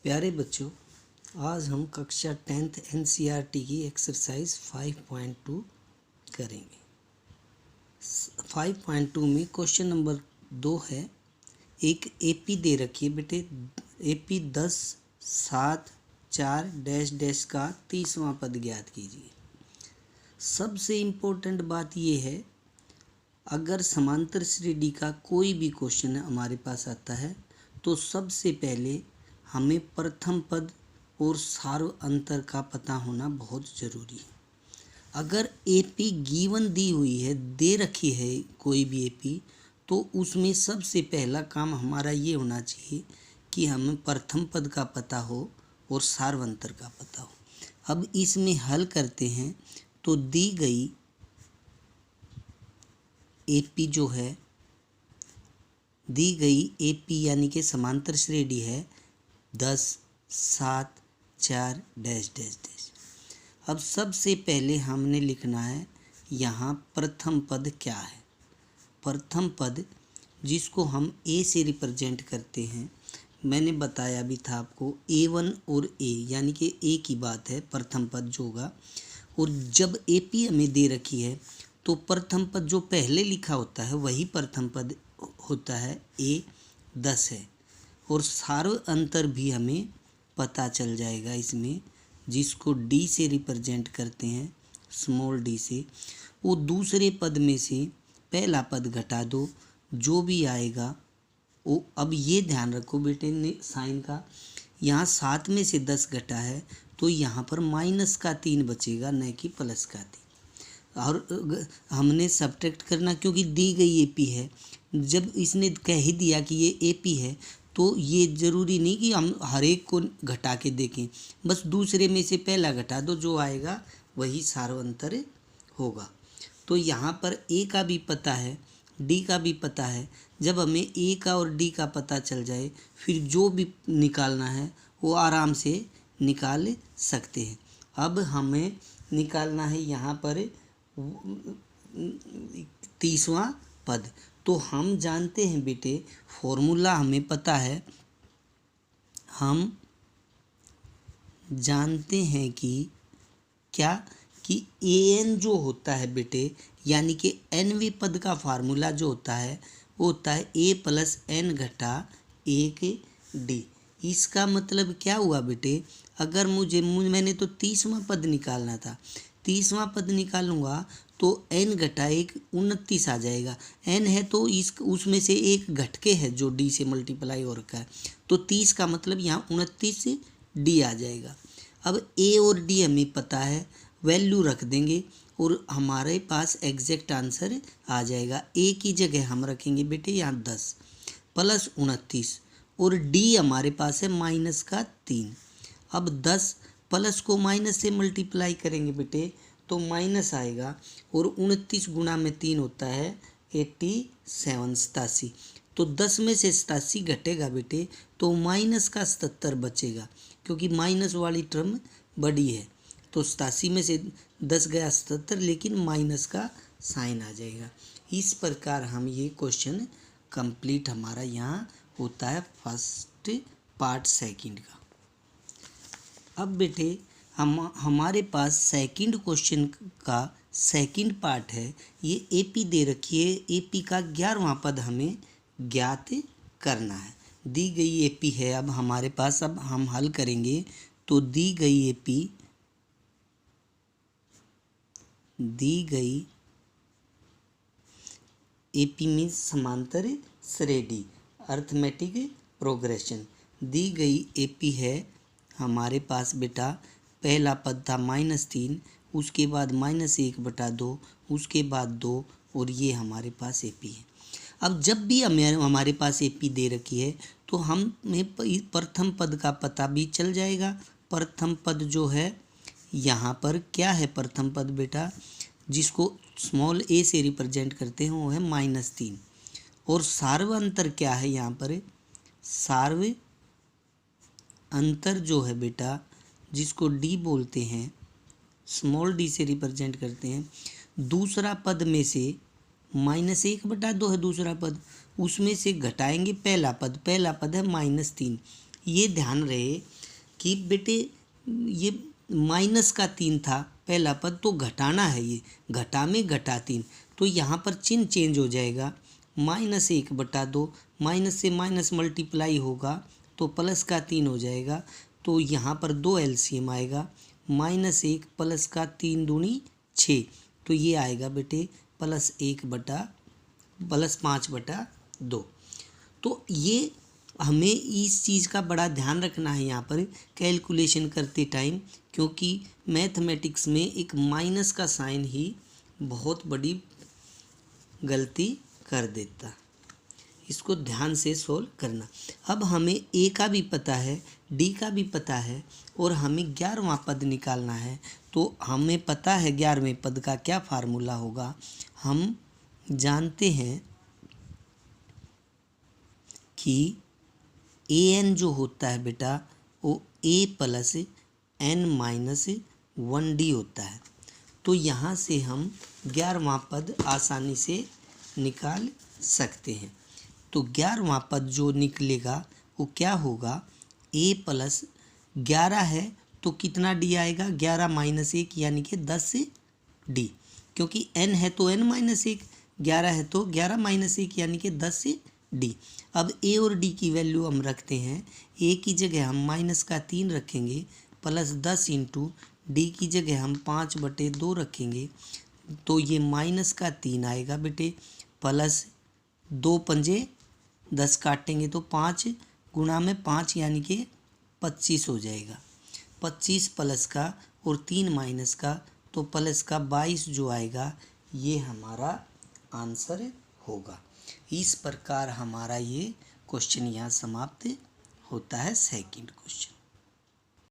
प्यारे बच्चों, आज हम कक्षा 10th NCERT की एक्सरसाइज 5.2 करेंगे। 5.2 में क्वेश्चन नंबर 2 है। एक एपी दे रखी है बेटे, एपी 10, 7, 4 डैश डैश का 30वां पद ज्ञात कीजिए। सबसे इम्पोर्टेंट बात ये है, अगर समांतर श्रेणी का कोई भी क्वेश्चन हमारे पास आता है तो सबसे पहले हमें प्रथम पद और सार्व अंतर का पता होना बहुत ज़रूरी है। अगर एपी गिवन दी हुई है, दे रखी है कोई भी एपी, तो उसमें सबसे पहला काम हमारा ये होना चाहिए कि हमें प्रथम पद का पता हो और सार्व अंतर का पता हो। अब इसमें हल करते हैं तो दी गई एपी जो है, दी गई एपी यानी कि समांतर श्रेणी है 10, 7, 4 डैश डैश डैश। अब सबसे पहले हमने लिखना है यहाँ प्रथम पद क्या है। प्रथम पद जिसको हम ए से रिप्रेजेंट करते हैं, मैंने बताया भी था आपको, A1 और ए यानी कि ए की बात है प्रथम पद जो होगा। और जब एपी हमें दे रखी है तो प्रथम पद जो पहले लिखा होता है वही प्रथम पद होता है, A10 है। और सार्व अंतर भी हमें पता चल जाएगा इसमें, जिसको डी से रिप्रेजेंट करते हैं, स्मॉल डी से। वो दूसरे पद में से पहला पद घटा दो, जो भी आएगा वो। अब ये ध्यान रखो बेटे ने साइन का, यहाँ 7 में से 10 घटा है तो यहाँ पर माइनस का 3 बचेगा, न कि प्लस का 3। और हमने सब्ट्रैक्ट करना क्योंकि दी गई एपी है। जब इसने कह ही दिया कि ये एपी है तो ये ज़रूरी नहीं कि हम हर एक को घटा के देखें, बस दूसरे में से पहला घटा दो, जो आएगा वही सार्व अंतर होगा। तो यहाँ पर ए का भी पता है, डी का भी पता है। जब हमें ए का और डी का पता चल जाए, फिर जो भी निकालना है वो आराम से निकाल सकते हैं। अब हमें निकालना है यहाँ पर 30वां पद। तो हम जानते हैं बेटे, फॉर्मूला हमें पता है, हम जानते हैं कि क्या कि an जो होता है बेटे, यानी कि nवें पद का फार्मूला जो होता है वो होता है a + n - 1d। इसका मतलब क्या हुआ बेटे, अगर मैंने तो 30वां पद निकालना था, 30वां पद निकालूंगा तो n - 1 29 आ जाएगा। n है तो उसमें से एक घट के है जो d से मल्टीप्लाई हो रखा है, तो 30 का मतलब यहाँ 29 d आ जाएगा। अब a और d हमें पता है, वैल्यू रख देंगे और हमारे पास एग्जैक्ट आंसर आ जाएगा। a की जगह हम रखेंगे बेटे यहाँ 10 + 29 और d हमारे पास है -3। अब 10 प्लस को माइनस से मल्टीप्लाई करेंगे बेटे तो माइनस आएगा, और 29 गुणा में 3 होता है 87। तो 10 में से 87 घटेगा बेटे तो -77 बचेगा, क्योंकि माइनस वाली टर्म बड़ी है। तो 87 में से 10 गया 77, लेकिन माइनस का साइन आ जाएगा। इस प्रकार हम ये क्वेश्चन कंप्लीट हमारा यहाँ होता है फर्स्ट पार्ट सेकंड का। अब बेटे हमारे पास सेकंड क्वेश्चन का सेकंड पार्ट है। ये एपी दे रखी है, एपी का 11वां पद हमें ज्ञात करना है। दी गई एपी है अब हमारे पास, अब हम हल करेंगे तो दी गई एपी मीन्स समांतर श्रेणी, अर्थमेटिक प्रोग्रेशन। दी गई एपी है हमारे पास बेटा, पहला पद था -3, उसके बाद -1/2, उसके बाद 2, और ये हमारे पास एपी है। अब जब भी हमारे पास एपी दे रखी है तो हमें प्रथम पद का पता भी चल जाएगा। प्रथम पद जो है यहाँ पर क्या है, प्रथम पद बेटा जिसको स्मॉल a से रिप्रेजेंट करते हैं वो है -3। और सार्व अंतर क्या है, यहाँ पर सार्व अंतर जो है बेटा, जिसको d बोलते हैं, स्मॉल d से रिप्रेजेंट करते हैं, दूसरा पद में से -1/2 है दूसरा पद, उसमें से घटाएंगे पहला पद है -3, ये ध्यान रहे कि बेटे ये माइनस का 3 था पहला पद, तो घटाना है, ये घटा में घटा 3, तो यहाँ पर चिन्ह चेंज हो जाएगा, -1/2, माइनस से माइनस मल्टीप्लाई होगा तो प्लस का 3 हो जाएगा। तो यहाँ पर 2 एलसीएम आएगा, -1 प्लस का 3 दूनी 6, तो ये आएगा बेटे +5/2। तो ये हमें इस चीज़ का बड़ा ध्यान रखना है यहाँ पर कैलकुलेशन करते टाइम, क्योंकि मैथमेटिक्स में एक माइनस का साइन ही बहुत बड़ी गलती कर देता। इसको ध्यान से सोल्व करना। अब हमें ए का भी पता है, डी का भी पता है, और हमें 11वां पद निकालना है। तो हमें पता है 11वें पद का क्या फार्मूला होगा। हम जानते हैं कि ए एन जो होता है बेटा वो ए प्लस एन माइनस 1D होता है। तो यहाँ से हम 11वां पद आसानी से निकाल सकते हैं। तो 11वां पद जो निकलेगा वो क्या होगा, a प्लस 11 है तो कितना d आएगा, 11 माइनस 1 यानी कि 10D, क्योंकि n है तो n माइनस 1, 11 है तो 11 माइनस 1 यानी कि 10D। अब a और d की वैल्यू हम रखते हैं, a की जगह हम -3 रखेंगे, प्लस 10 इंटू d की जगह हम 5/2 रखेंगे, तो ये -3 आएगा बेटे, प्लस 2 पंजे 10 काटेंगे तो 5 गुणा में 5 यानी कि 25 हो जाएगा। 25 प्लस का और 3 माइनस का, तो प्लस का 22 जो आएगा ये हमारा आंसर होगा। इस प्रकार हमारा ये क्वेश्चन यहाँ समाप्त होता है, सेकंड क्वेश्चन।